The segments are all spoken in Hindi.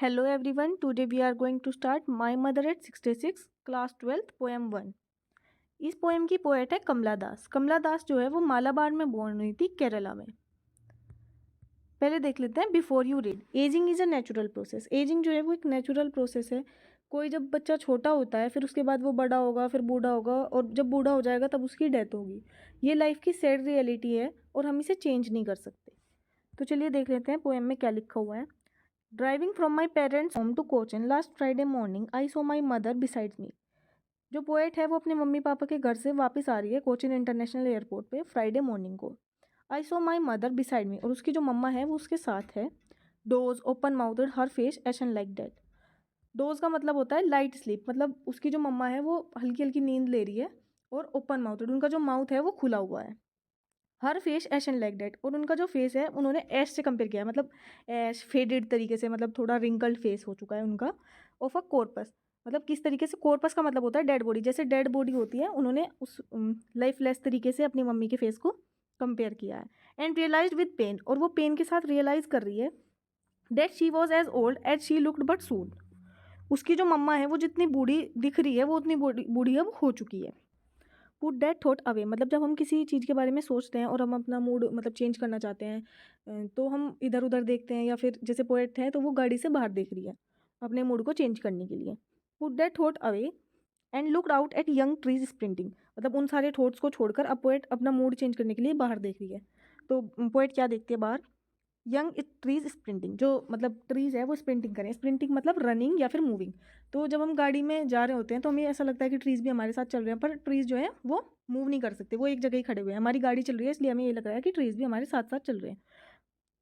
Hello everyone, today we are going to start My Mother at 66 class 12th poem 1। इस पोएम की पोएट है कमला दास। कमला दास जो है वो मालाबार में बोर्न हुई थी, केरला में। पहले देख लेते हैं before you read. Ageing is a natural process. Ageing जो है वो एक नेचुरल प्रोसेस है। कोई जब बच्चा छोटा होता है फिर उसके बाद वो बड़ा होगा, फिर बूढ़ा होगा, और जब बूढ़ा हो जाएगा तब उसकी डेथ होगी। ये लाइफ की सैड रियलिटी है और हम इसे चेंज नहीं कर सकते। तो चलिए देख लेते हैं पोएम में क्या लिखा हुआ है। Driving from my parents home to Cochin last Friday morning I saw my mother besides me. जो पोएट है वो अपने मम्मी पापा के घर से वापस आ रही है कोचिन इंटरनेशनल एयरपोर्ट पे फ्राइडे मॉर्निंग को। आई saw my mother beside me, और उसकी जो मम्मा है वो उसके साथ है। Doze open mouthed her face ashen like that. Doze का मतलब होता है लाइट स्लीप, मतलब उसकी जो मम्मा है वो हल्की हल्की नींद ले रही है, और ओपन माउथड उनका जो माउथ है वो खुला हुआ है। Her face ashen like that, और उनका जो फेस है उन्होंने ऐश से कंपेयर किया है, मतलब ऐश फेडेड तरीके से, मतलब थोड़ा रिंकल्ड फेस हो चुका है उनका। ऑफ अ कॉर्पस, मतलब किस तरीके से, कॉर्पस का मतलब होता है डेड बॉडी, जैसे डेड बॉडी होती है उन्होंने उस लाइफलेस तरीके से अपनी मम्मी के फेस को कंपेयर किया है। एंड रियलाइज विद पेन, और वो पेन के साथ रियलाइज कर रही है that she was as old as she looked but soon. उसकी जो मम्मा है वो जितनी बूढ़ी दिख रही है वो उतनी बूढ़ी अब हो चुकी है। पुट दैट थॉट अवे, मतलब जब हम किसी चीज़ के बारे में सोचते हैं और हम अपना मूड मतलब चेंज करना चाहते हैं, तो हम इधर उधर देखते हैं, या फिर जैसे पोएट है तो वो गाड़ी से बाहर देख रही है अपने मूड को चेंज करने के लिए। Put that thought away and looked out at young trees sprinting, मतलब उन सारे थॉट्स को छोड़कर अब पोएट अपना मूड चेंज करने के लिए बाहर देख रही है। तो पोएट क्या देखती है बाहर? यंग ट्रीज स्प्रिंटिंग, जो मतलब ट्रीज है वो स्प्रिंटिंग करें। स्प्रिंटिंग मतलब रनिंग या फिर मूविंग। तो जब हम गाड़ी में जा रहे होते हैं तो हमें ऐसा लगता है कि ट्रीज भी हमारे साथ चल रहे हैं, पर ट्रीज जो है वो मूव नहीं कर सकते, वो एक जगह ही खड़े हुए हैं। हमारी गाड़ी चल रही है इसलिए हमें ये लग रहा है कि ट्रीज भी हमारे साथ साथ चल रहे हैं।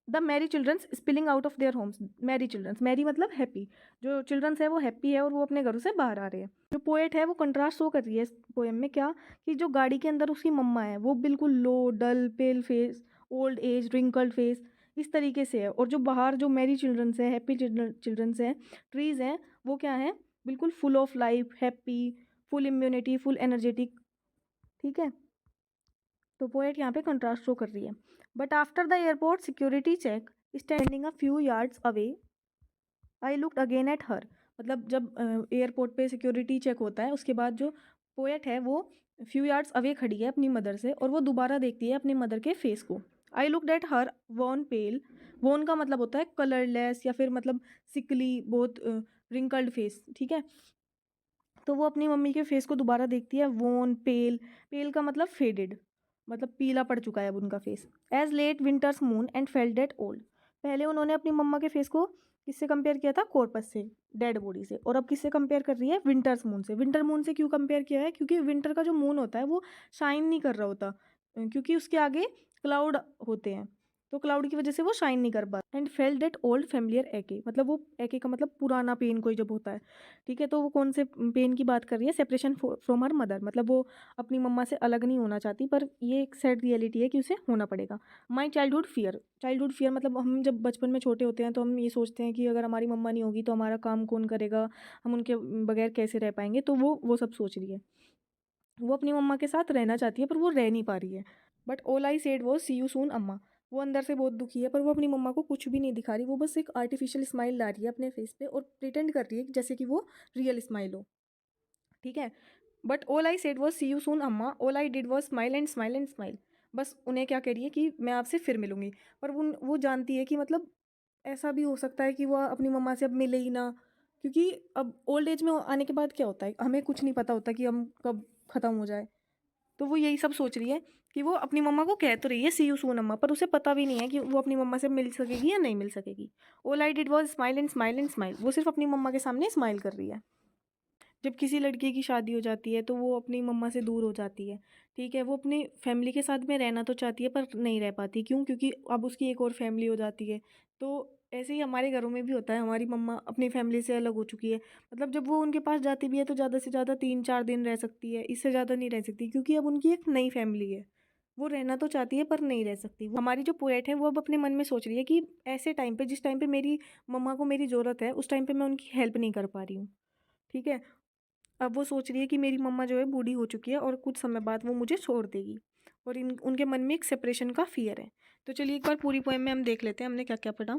The merry childrens spilling out of their homes. Merry childrens, merry मतलब हैप्पी। जो चिल्ड्रंस है वो हैप्पी है और वो अपने घरों से बाहर आ रहे हैं। जो पोएट है वो कंट्रास्ट शो कर रही है इस पोएम में, क्या कि जो गाड़ी के अंदर उसकी मम्मा है वो बिल्कुल low, dull, pale face, old age, wrinkled face, इस तरीके से है। और जो बाहर जो मैरी चिल्ड्रंस है, हैप्पी चिल्ड्रंस है, ट्रीज हैं, वो क्या है? बिल्कुल full of life, happy, full immunity, full energetic. ठीक है, तो पोएट यहाँ पे कंट्रास्ट शो कर रही है। But after the airport security check standing a few yards away I looked again at her, मतलब जब एयरपोर्ट पे सिक्योरिटी चेक होता है उसके बाद जो पोएट है वो फ्यू यार्ड्स अवे खड़ी है अपनी मदर से, और वो दोबारा देखती है अपनी मदर के फेस को। I looked at her wan pale. Wan का मतलब होता है कलरलेस या फिर मतलब सिकली, बहुत रिंकल्ड फेस। ठीक है, तो वो अपनी मम्मी के फेस को दोबारा देखती है। वोन पेल, पेल का मतलब फेडेड, मतलब पीला पड़ चुका है अब उनका face. As late winter's moon and felt that old. पहले उन्होंने अपनी मम्मा के फेस को किससे कंपेयर किया था? कॉर्पस से, डेड बॉडी से। और अब किससे कंपेयर कर रही है? विंटर्स मून से। विंटर मून से क्यों कंपेयर किया है? क्योंकि विंटर का जो मून होता है वो शाइन नहीं कर रहा होता, क्योंकि उसके आगे क्लाउड होते हैं, तो क्लाउड की वजह से वो शाइन नहीं कर पा। And felt that old familiar ache, मतलब वो एके का मतलब पुराना पेन कोई जब होता है। ठीक है, तो वो कौन से पेन की बात कर रही है? सेपरेशन फ्रॉम हर मदर, मतलब वो अपनी मम्मा से अलग नहीं होना चाहती, पर ये एक सैड रियलिटी है कि उसे होना पड़ेगा। My childhood fear, childhood fear मतलब हम जब बचपन में छोटे होते हैं तो हम ये सोचते हैं कि अगर हमारी मम्मा नहीं होगी तो हमारा काम कौन करेगा, हम उनके बगैर कैसे रह पाएंगे, तो वो सब सोच रही है। वो अपनी मम्मा के साथ रहना चाहती है पर वो रह नहीं पा रही है। बट ऑल आई सेड वो सी यू सून अम्मा। वो अंदर से बहुत दुखी है पर वो अपनी मम्मा को कुछ भी नहीं दिखा रही, वो बस एक आर्टिफिशियल स्माइल ला रही है अपने फेस पे और प्रिटेंड कर रही है जैसे कि वो रियल स्माइल हो। ठीक है, but all I said was see you soon Amma, all I did was smile and smile and smile. बस उन्हें क्या कह रही है कि मैं आपसे फिर मिलूंगी, पर वो जानती है कि मतलब ऐसा भी हो सकता है कि वो अपनी मम्मा से अब मिले ही ना, क्योंकि अब ओल्ड एज में आने के बाद क्या होता है हमें कुछ नहीं पता होता कि हम कब ख़त्म हो जाए। तो वो यही सब सोच रही है कि वो अपनी मम्मा को कह तो रही है सी यू सून अम्मा, पर उसे पता भी नहीं है कि वो अपनी मम्मा से मिल सकेगी या नहीं मिल सकेगी। All I did was smile and smile and smile, वो सिर्फ अपनी मम्मा के सामने स्माइल कर रही है। जब किसी लड़की की शादी हो जाती है तो वो अपनी मम्मा से दूर हो जाती है। ठीक है, वो अपनी फैमिली के साथ में रहना तो चाहती है पर नहीं रह पाती, क्यों? क्योंकि अब उसकी एक और फैमिली हो जाती है। तो ऐसे ही हमारे घरों में भी होता है, हमारी मम्मा अपनी फैमिली से अलग हो चुकी है, मतलब जब वो उनके पास जाती भी है तो ज़्यादा से ज़्यादा 3-4 दिन रह सकती है, इससे ज़्यादा नहीं रह सकती, क्योंकि अब उनकी एक नई फैमिली है। वो रहना तो चाहती है पर नहीं रह सकती। हमारी जो पोएट है वो अब अपने मन में सोच रही है कि ऐसे टाइम पे, जिस टाइम पे मेरी मम्मा को मेरी ज़रूरत है, उस टाइम पे मैं उनकी हेल्प नहीं कर पा रही हूँ। ठीक है, अब वो सोच रही है कि मेरी मम्मा जो है बूढ़ी हो चुकी है और कुछ समय बाद वो मुझे छोड़ देगी, और इन उनके मन में एक सेपरेशन का फियर है। तो चलिए एक बार पूरी पोएम में हम देख लेते हैं हमने क्या क्या पढ़ा।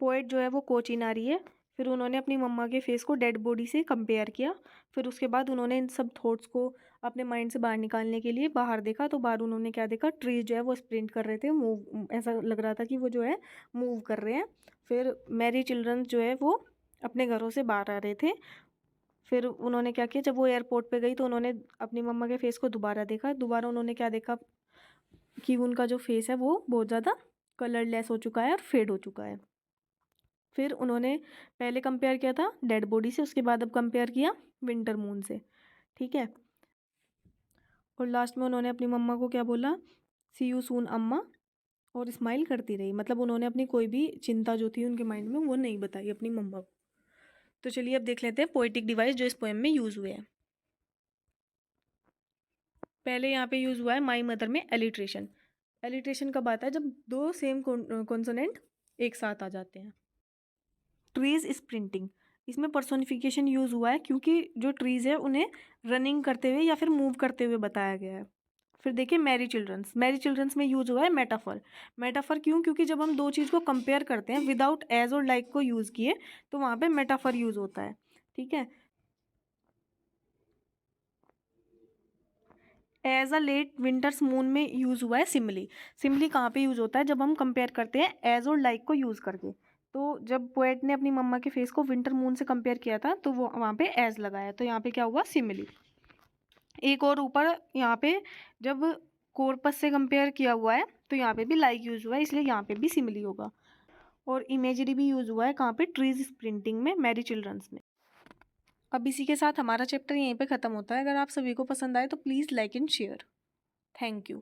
पोएट जो है वो कोचिन आ रही है। फिर उन्होंने अपनी मम्मा के फेस को डेड बॉडी से कंपेयर किया। फिर उसके बाद उन्होंने इन सब थॉट्स को अपने माइंड से बाहर निकालने के लिए बाहर देखा, तो बाहर उन्होंने क्या देखा, ट्रीज जो है वो स्प्रिंट कर रहे थे, मूव, ऐसा लग रहा था कि वो जो है मूव कर रहे हैं। फिर मैरी चिल्ड्रन जो है वो अपने घरों से बाहर आ रहे थे। फिर उन्होंने क्या किया, जब वो एयरपोर्ट पे गई तो उन्होंने अपनी मम्मा के फेस को दोबारा देखा। दोबारा उन्होंने क्या देखा कि उनका जो फेस है वो बहुत ज़्यादा कलरलेस हो चुका है और फेड हो चुका है। फिर उन्होंने पहले कंपेयर किया था डेड बॉडी से, उसके बाद अब कंपेयर किया विंटर मून से, ठीक है। और लास्ट में उन्होंने अपनी मम्मा को क्या बोला, सी यू सून अम्मा, और स्माइल करती रही। मतलब उन्होंने अपनी कोई भी चिंता जो थी उनके माइंड में वो नहीं बताई अपनी मम्मा को। तो चलिए अब देख लेते हैं पोएटिक डिवाइस जो इस पोएम में यूज़ हुए हैं। पहले यहाँ पे यूज़ हुआ है माई मदर में एलिट्रेशन। एलिट्रेशन कब आता है, जब दो सेम कॉन्सोनेंट एक साथ आ जाते हैं। ट्रीज स्प्रिंटिंग, इसमें पर्सोनिफिकेशन यूज़ हुआ है क्योंकि जो ट्रीज़ है उन्हें रनिंग करते हुए या फिर मूव करते हुए बताया गया है। फिर देखिए मैरी चिल्ड्रंस, मैरी चिल्ड्रंस में यूज़ हुआ है मेटाफर। मेटाफर क्यों, क्योंकि जब हम दो चीज़ को कंपेयर करते हैं विदाउट एज और लाइक को यूज़ किए तो वहाँ पे मेटाफर यूज़ होता है, ठीक है। As a late winter's moon में यूज़ हुआ है सिमिली। सिमिली कहाँ पे यूज़ होता है, जब हम कंपेयर करते हैं एज और लाइक को यूज़ करके। तो जब पोएट ने अपनी मम्मा के फेस को विंटर मून से कंपेयर किया था तो वो वहाँ पे एज लगाया, तो यहाँ पे क्या हुआ, सिमिली। एक और ऊपर यहाँ पे जब कॉर्पस से कंपेयर किया हुआ है तो यहाँ पे भी लाइक यूज़ हुआ है, इसलिए यहाँ पे भी सिमिली होगा। और इमेजरी भी यूज़ हुआ है कहाँ पे, ट्रीज प्रिंटिंग में, मैरी चिल्ड्रंस में। अब इसी के साथ हमारा चैप्टर यहीं पे ख़त्म होता है। अगर आप सभी को पसंद आए तो please like and share. Thank you.